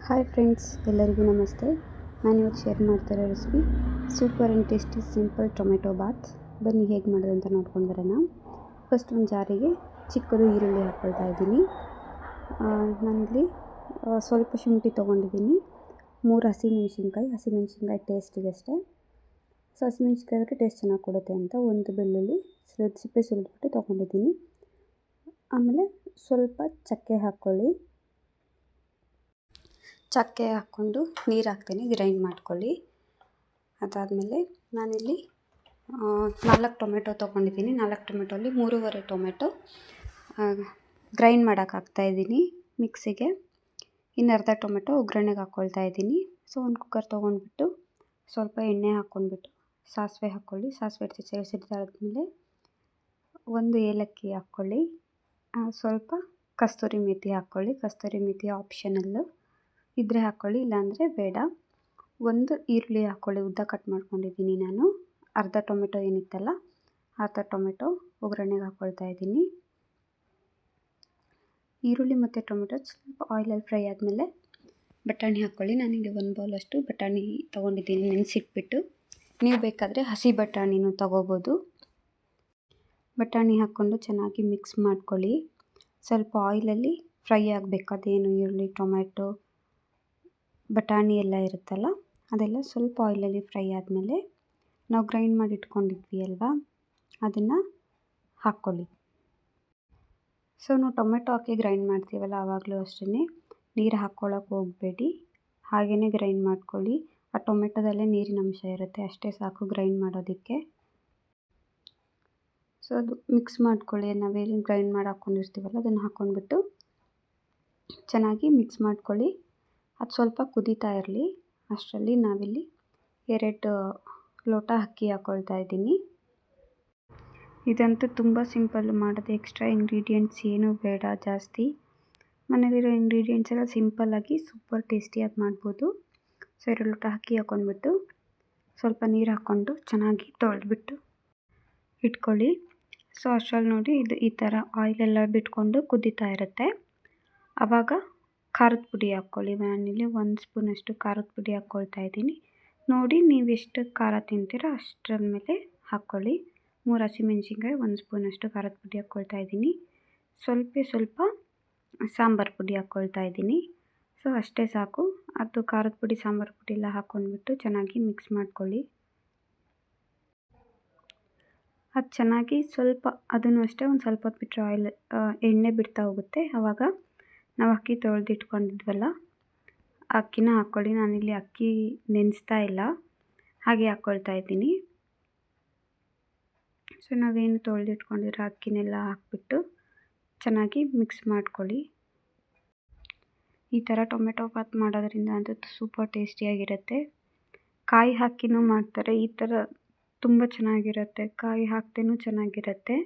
Hi friends, ಎಲ್ಲರಿಗೂ ನಮಸ್ತೆ. ನಾನಿವತ್ತು ಶೇರ್ ಮಾಡ್ತಿರೋ recipe super and tasty simple tomato bath. ಬನ್ನಿ ಹೇಗೆ ಮಾಡೋದು ಅಂತ ನೋಡ್ಕೊಂಡು ಬರೋಣ. ಫಸ್ಟ್ ಒಂದು ಜಾರಿಗೆ ಚಿಕ್ಕದು ಈರುಳ್ಳಿ ಹಾಕ್ಕೊಳ್ತಾ ಇದ್ದೀನಿ. ನಾನಿಲ್ಲಿ ಸ್ವಲ್ಪ ಶುಂಠಿ ತೊಗೊಂಡಿದ್ದೀನಿ, 3 ಹಸಿಮೆಣ್ಸಿನ್ಕಾಯಿ ಟೇಸ್ಟಿಗೆ ಅಷ್ಟೇ. ಸೊ ಹಸಿಮೆಣ್ಸಿನ್ಕಾಯಿ ಆದರೆ ಟೇಸ್ಟ್ ಚೆನ್ನಾಗಿ ಕೊಡುತ್ತೆ ಅಂತ ಒಂದು ಬೆಳ್ಳುಳ್ಳಿ ಸಿಪ್ಪೆ ಸುಲಿದ್ಬಿಟ್ಟು ತೊಗೊಂಡಿದ್ದೀನಿ. ಆಮೇಲೆ ಸ್ವಲ್ಪ ಚಕ್ಕೆ ಹಾಕ್ಕೊಳ್ಳಿ. ಚಕ್ಕೆ ಹಾಕ್ಕೊಂಡು ನೀರು ಹಾಕ್ತೀನಿ, ಗ್ರೈಂಡ್ ಮಾಡ್ಕೊಳ್ಳಿ. ಅದಾದಮೇಲೆ ನಾನಿಲ್ಲಿ 4 ಟೊಮೆಟೊ ತೊಗೊಂಡಿದ್ದೀನಿ. 4 ಟೊಮೆಟೊಲ್ಲಿ 3.5 ಟೊಮೆಟೊ ಗ್ರೈಂಡ್ ಮಾಡೋಕೆ ಹಾಕ್ತಾಯಿದ್ದೀನಿ ಮಿಕ್ಸಿಗೆ. ಇನ್ನು ಅರ್ಧ ಟೊಮೆಟೊ ಒಗ್ಗರಣೆಗೆ ಹಾಕ್ಕೊಳ್ತಾ ಇದ್ದೀನಿ. ಸೊ ಒಂದು ಕುಕ್ಕರ್ ತೊಗೊಂಡ್ಬಿಟ್ಟು ಸ್ವಲ್ಪ ಎಣ್ಣೆ ಹಾಕ್ಕೊಂಡ್ಬಿಟ್ಟು ಸಾಸಿವೆ ಹಾಕ್ಕೊಳ್ಳಿ. ಸಾಸಿವೆ ಸಿಡಿದಾದ್ಮೇಲೆ ಒಂದು ಏಲಕ್ಕಿ ಹಾಕ್ಕೊಳ್ಳಿ. ಸ್ವಲ್ಪ ಕಸ್ತೂರಿ ಮೇಥಿ ಹಾಕ್ಕೊಳ್ಳಿ. ಕಸ್ತೂರಿ ಮೇಥಿ ಆಪ್ಷನಲ್ಲು, ಇದ್ದರೆ ಹಾಕ್ಕೊಳ್ಳಿ, ಇಲ್ಲಾಂದರೆ ಬೇಡ. ಒಂದು ಈರುಳ್ಳಿ ಹಾಕ್ಕೊಳ್ಳಿ, ಉದ್ದ ಕಟ್ ಮಾಡ್ಕೊಂಡಿದ್ದೀನಿ ನಾನು. ಅರ್ಧ ಟೊಮೆಟೊ ಏನಿತ್ತಲ್ಲ, ಅರ್ಧ ಟೊಮೆಟೊ ಒಗ್ಗರಣೆಗೆ ಹಾಕ್ಕೊಳ್ತಾ ಇದ್ದೀನಿ. ಈರುಳ್ಳಿ ಮತ್ತು ಟೊಮೆಟೊ ಸ್ವಲ್ಪ ಆಯಿಲಲ್ಲಿ ಫ್ರೈ ಆದಮೇಲೆ ಬಟಾಣಿ ಹಾಕ್ಕೊಳ್ಳಿ. ನಾನಿಲ್ಲಿ 1 ಬೌಲಷ್ಟು ಬಟಾಣಿ ತೊಗೊಂಡಿದ್ದೀನಿ ನೆನೆಸಿಟ್ಬಿಟ್ಟು. ನೀವು ಬೇಕಾದರೆ ಹಸಿ ಬಟಾಣಿನೂ ತೊಗೋಬೋದು. ಬಟಾಣಿ ಹಾಕ್ಕೊಂಡು ಚೆನ್ನಾಗಿ ಮಿಕ್ಸ್ ಮಾಡ್ಕೊಳ್ಳಿ. ಸ್ವಲ್ಪ ಆಯಿಲಲ್ಲಿ ಫ್ರೈ ಆಗಬೇಕು. ಅದೇನು ಈರುಳ್ಳಿ, ಟೊಮೆಟೊ, ಬಟಾಣಿ ಎಲ್ಲ ಇರುತ್ತಲ್ಲ, ಅದೆಲ್ಲ ಸ್ವಲ್ಪ ಆಯಿಲಲ್ಲಿ ಫ್ರೈ ಆದಮೇಲೆ ನಾವು ಗ್ರೈಂಡ್ ಮಾಡಿ ಇಟ್ಕೊಂಡಿದ್ವಿ ಅಲ್ವಾ, ಅದನ್ನು ಹಾಕ್ಕೊಳ್ಳಿ. ಸೊ ನಾವು ಟೊಮೆಟೊ ಹಾಕಿ ಗ್ರೈಂಡ್ ಮಾಡ್ತೀವಲ್ಲ, ಆವಾಗಲೂ ಅಷ್ಟೇ ನೀರು ಹಾಕ್ಕೊಳ್ಳೋಕೆ ಹೋಗಬೇಡಿ, ಹಾಗೆಯೇ ಗ್ರೈಂಡ್ ಮಾಡ್ಕೊಳ್ಳಿ. ಆ ಟೊಮೆಟೊದಲ್ಲೇ ನೀರಿನ ಅಂಶ ಇರುತ್ತೆ, ಅಷ್ಟೇ ಸಾಕು ಗ್ರೈಂಡ್ ಮಾಡೋದಕ್ಕೆ. ಸೊ ಅದು ಮಿಕ್ಸ್ ಮಾಡ್ಕೊಳ್ಳಿ. ನಾವೇನು ಗ್ರೈಂಡ್ ಮಾಡಿ ಹಾಕ್ಕೊಂಡಿರ್ತೀವಲ್ಲ, ಅದನ್ನು ಹಾಕ್ಕೊಂಡ್ಬಿಟ್ಟು ಚೆನ್ನಾಗಿ ಮಿಕ್ಸ್ ಮಾಡ್ಕೊಳ್ಳಿ. ಅದು ಸ್ವಲ್ಪ ಕುದೀತಾ ಇರಲಿ. ಅಷ್ಟರಲ್ಲಿ ನಾವಿಲ್ಲಿ 2 ಲೋಟ ಅಕ್ಕಿ ಹಾಕ್ಕೊಳ್ತಾ ಇದ್ದೀನಿ. ಇದಂತೂ ತುಂಬ ಸಿಂಪಲ್ ಮಾಡೋದು, ಎಕ್ಸ್ಟ್ರಾ ಇಂಗ್ರೀಡಿಯೆಂಟ್ಸ್ ಏನೂ ಬೇಡ ಜಾಸ್ತಿ. ಮನೇಲಿರೋ ಇಂಗ್ರೀಡಿಯೆಂಟ್ಸ್ ಎಲ್ಲ ಸಿಂಪಲ್ಲಾಗಿ ಸೂಪರ್ ಟೇಸ್ಟಿಯಾಗಿ ಮಾಡ್ಬೋದು. ಸೊ 2 ಲೋಟ ಅಕ್ಕಿ ಹಾಕ್ಕೊಂಡ್ಬಿಟ್ಟು ಸ್ವಲ್ಪ ನೀರು ಹಾಕ್ಕೊಂಡು ಚೆನ್ನಾಗಿ ತೊಳೆದ್ಬಿಟ್ಟು ಇಟ್ಕೊಳ್ಳಿ. ಸೊ ಅಷ್ಟರಲ್ಲಿ ನೋಡಿ, ಇದು ಈ ಥರ ಆಯಿಲೆಲ್ಲ ಬಿಟ್ಕೊಂಡು ಕುದೀತಾ ಇರುತ್ತೆ. ಆವಾಗ ಖಾರದ ಪುಡಿ ಹಾಕ್ಕೊಳ್ಳಿ. ನಾನಿಲ್ಲಿ 1 ಸ್ಪೂನಷ್ಟು ಖಾರದ ಪುಡಿ ಹಾಕ್ಕೊಳ್ತಾ ಇದ್ದೀನಿ. ನೋಡಿ ನೀವು ಎಷ್ಟು ಖಾರ ತಿಂತೀರೋ ಅಷ್ಟರ ಮೇಲೆ ಹಾಕ್ಕೊಳ್ಳಿ. 3 ಹಸಿಮೆಣ್ಸಿನ್ಕಾಯಿ, 1 ಸ್ಪೂನಷ್ಟು ಖಾರದ ಪುಡಿ ಹಾಕ್ಕೊಳ್ತಾ ಇದ್ದೀನಿ. ಸ್ವಲ್ಪ ಸಾಂಬಾರು ಪುಡಿ ಹಾಕ್ಕೊಳ್ತಾ ಇದ್ದೀನಿ. ಸೊ ಅಷ್ಟೇ ಸಾಕು. ಅದು ಖಾರದ ಪುಡಿ, ಸಾಂಬಾರು ಪುಡಿ ಎಲ್ಲ ಹಾಕ್ಕೊಂಡ್ಬಿಟ್ಟು ಚೆನ್ನಾಗಿ ಮಿಕ್ಸ್ ಮಾಡ್ಕೊಳ್ಳಿ. ಅದು ಚೆನ್ನಾಗಿ ಸ್ವಲ್ಪ, ಅದನ್ನು ಅಷ್ಟೇ ಒಂದು ಸ್ವಲ್ಪ ಹೊತ್ತು ಬಿಟ್ಟರೆ ಎಣ್ಣೆ ಬಿಡ್ತಾ ಹೋಗುತ್ತೆ. ಆವಾಗ ನಾವು ಅಕ್ಕಿ ತೊಳೆದಿಟ್ಕೊಂಡಿದ್ವಲ್ಲ, ಅಕ್ಕಿನ ಹಾಕ್ಕೊಳ್ಳಿ. ನಾನಿಲ್ಲಿ ಅಕ್ಕಿ ನೆನೆಸ್ತಾ ಇಲ್ಲ, ಹಾಗೆ ಹಾಕ್ಕೊಳ್ತಾ ಇದ್ದೀನಿ. ಸೊ ನಾವೇನು ತೊಳೆದಿಟ್ಕೊಂಡಿರೋ ಅಕ್ಕಿನೆಲ್ಲ ಹಾಕ್ಬಿಟ್ಟು ಚೆನ್ನಾಗಿ ಮಿಕ್ಸ್ ಮಾಡ್ಕೊಳ್ಳಿ. ಈ ಥರ ಟೊಮೆಟೊ ಬಾತ್ ಮಾಡೋದ್ರಿಂದ ಅಂತೂ ಸೂಪರ್ ಟೇಸ್ಟಿಯಾಗಿರುತ್ತೆ. ಕಾಯಿ ಹಾಕಿನೂ ಮಾಡ್ತಾರೆ, ಈ ಥರ ತುಂಬ ಚೆನ್ನಾಗಿರುತ್ತೆ. ಕಾಯಿ ಹಾಕ್ದೇನೂ ಚೆನ್ನಾಗಿರುತ್ತೆ.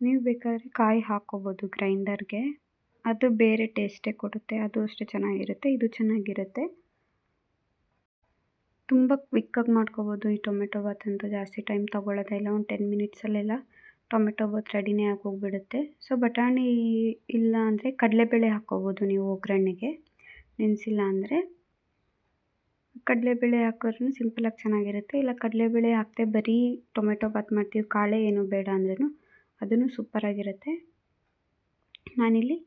ನೀವು ಬೇಕಾದರೆ ಕಾಯಿ ಹಾಕ್ಕೋಬೋದು ಗ್ರೈಂಡರ್ಗೆ, ಅದು ಬೇರೆ ಟೇಸ್ಟೇ ಕೊಡುತ್ತೆ. ಅದು ಅಷ್ಟೇ ಚೆನ್ನಾಗಿರುತ್ತೆ, ಇದು ಚೆನ್ನಾಗಿರುತ್ತೆ. ತುಂಬ ಕ್ವಿಕ್ಕಾಗಿ ಮಾಡ್ಕೋಬೋದು ಈ ಟೊಮೆಟೊ ಬಾತ್ ಅಂತ. ಜಾಸ್ತಿ ಟೈಮ್ ತೊಗೊಳ್ಳೋದೇ ಇಲ್ಲ, ಒಂದು 10 ಮಿನಿಟ್ಸಲ್ಲೆಲ್ಲ ಟೊಮೆಟೊ ಬಾತ್ ರೆಡಿನೇ ಆಗೋಗ್ಬಿಡುತ್ತೆ. ಸೊ ಬಟಾಣಿ ಇಲ್ಲ ಅಂದರೆ ಕಡಲೆಬೇಳೆ ಹಾಕ್ಕೋಬೋದು ನೀವು ಒಗ್ಗರಣೆಗೆ, ನೆನೆಸಿಲ್ಲ ಅಂದರೆ. ಕಡಲೆಬೇಳೆ ಹಾಕಿದ್ರೂ ಸಿಂಪಲಾಗಿ ಚೆನ್ನಾಗಿರುತ್ತೆ. ಇಲ್ಲ ಕಡಲೆಬೇಳೆ ಹಾಕದೆ ಬರೀ ಟೊಮೆಟೊ ಬಾತ್ ಮಾಡ್ತೀವಿ, ಕಾಳೇ ಏನೂ ಬೇಡ ಅಂದ್ರೂ ಅದೂ ಸೂಪರಾಗಿರುತ್ತೆ. ನಾನಿಲ್ಲಿ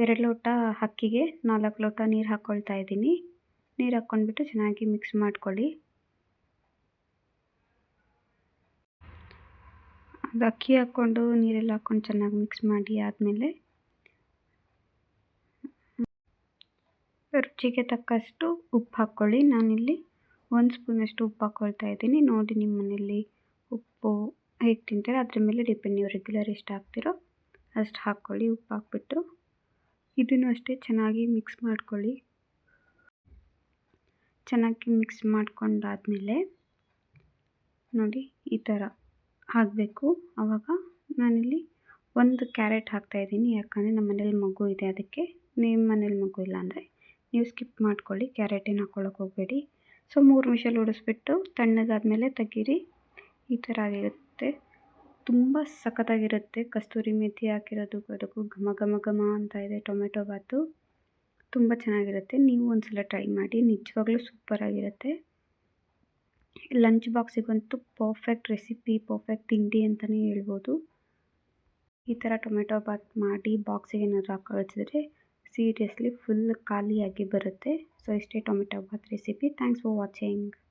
2 ಲೋಟ ಅಕ್ಕಿಗೆ 4 ಲೋಟ ನೀರು ಹಾಕ್ಕೊಳ್ತಾ ಇದ್ದೀನಿ. ನೀರು ಹಾಕ್ಕೊಂಡ್ಬಿಟ್ಟು ಚೆನ್ನಾಗಿ ಮಿಕ್ಸ್ ಮಾಡ್ಕೊಳ್ಳಿ. ಅದು ಅಕ್ಕಿ ಹಾಕ್ಕೊಂಡು ನೀರೆಲ್ಲ ಹಾಕ್ಕೊಂಡು ಚೆನ್ನಾಗಿ ಮಿಕ್ಸ್ ಮಾಡಿ ಆದಮೇಲೆ ರುಚಿಗೆ ತಕ್ಕಷ್ಟು ಉಪ್ಪು ಹಾಕ್ಕೊಳ್ಳಿ. ನಾನಿಲ್ಲಿ 1 ಸ್ಪೂನಷ್ಟು ಉಪ್ಪು ಹಾಕ್ಕೊಳ್ತಾ ಇದ್ದೀನಿ. ನೋಡಿ ನಿಮ್ಮ ಮನೇಲಿ ಉಪ್ಪು ಹೇಗೆ ತಿಂತೀರೋ ಅದ್ರ ಮೇಲೆ ಡಿಪೆಂಡ್, ನೀವು ರೆಗ್ಯುಲರ್ ಎಷ್ಟು ಹಾಕ್ತಿರೋ ಅಷ್ಟು ಹಾಕ್ಕೊಳ್ಳಿ. ಉಪ್ಪು ಹಾಕ್ಬಿಟ್ಟು ಇದನ್ನು ಅಷ್ಟೇ ಚೆನ್ನಾಗಿ ಮಿಕ್ಸ್ ಮಾಡ್ಕೊಳ್ಳಿ. ಚೆನ್ನಾಗಿ ಮಿಕ್ಸ್ ಮಾಡ್ಕೊಂಡಾದಮೇಲೆ ನೋಡಿ ಈ ಥರ ಆಗಬೇಕು. ಆವಾಗ ನಾನಿಲ್ಲಿ 1 ಕ್ಯಾರೆಟ್ ಹಾಕ್ತಾಯಿದ್ದೀನಿ, ಯಾಕಂದರೆ ನಮ್ಮ ಮನೇಲಿ ಮಗು ಇದೆ ಅದಕ್ಕೆ. ನಿಮ್ಮ ಮನೇಲಿ ಮಗು ಇಲ್ಲ ಅಂದರೆ ನೀವು ಸ್ಕಿಪ್ ಮಾಡ್ಕೊಳ್ಳಿ, ಕ್ಯಾರೆಟ್ ಏನು ಹಾಕ್ಕೊಳ್ಳೋಕೆ ಹೋಗಬೇಡಿ. ಸೊ 3 ವಿಷಲ್ ಹೊಡೆಸ್ಬಿಟ್ಟು ತಣ್ಣಗಾದ್ಮೇಲೆ ತೆಗೀರಿ. ಈ ಥರ ಆಗಿರುತ್ತೆ, ತುಂಬ ಸಖತ್ತಾಗಿರುತ್ತೆ. ಕಸ್ತೂರಿ ಮೇಥಿ ಹಾಕಿರೋದು, ಅದಕ್ಕೂ ಘಮ ಘಮ ಘಮ ಅಂತ ಇದೆ ಟೊಮೆಟೊ ಬಾತು. ತುಂಬ ಚೆನ್ನಾಗಿರುತ್ತೆ. ನೀವು ಒಂದ್ಸಲ ಟ್ರೈ ಮಾಡಿ, ನಿಜವಾಗ್ಲೂ ಸೂಪರಾಗಿರುತ್ತೆ. ಲಂಚ್ ಬಾಕ್ಸಿಗಂತೂ ಪರ್ಫೆಕ್ಟ್ ರೆಸಿಪಿ, ಪರ್ಫೆಕ್ಟ್ ತಿಂಡಿ ಅಂತಲೇ ಹೇಳ್ಬೋದು. ಈ ಥರ ಟೊಮೆಟೊ ಬಾತ್ ಮಾಡಿ ಬಾಕ್ಸಿಗೆ ಏನಾದರೂ ಹಾಕಿ ಕಳಿಸಿದ್ರೆ ಸೀರಿಯಸ್ಲಿ ಫುಲ್ ಖಾಲಿಯಾಗಿ ಬರುತ್ತೆ. ಸೊ ಇಷ್ಟೇ tomato bath recipe. Thanks for watching.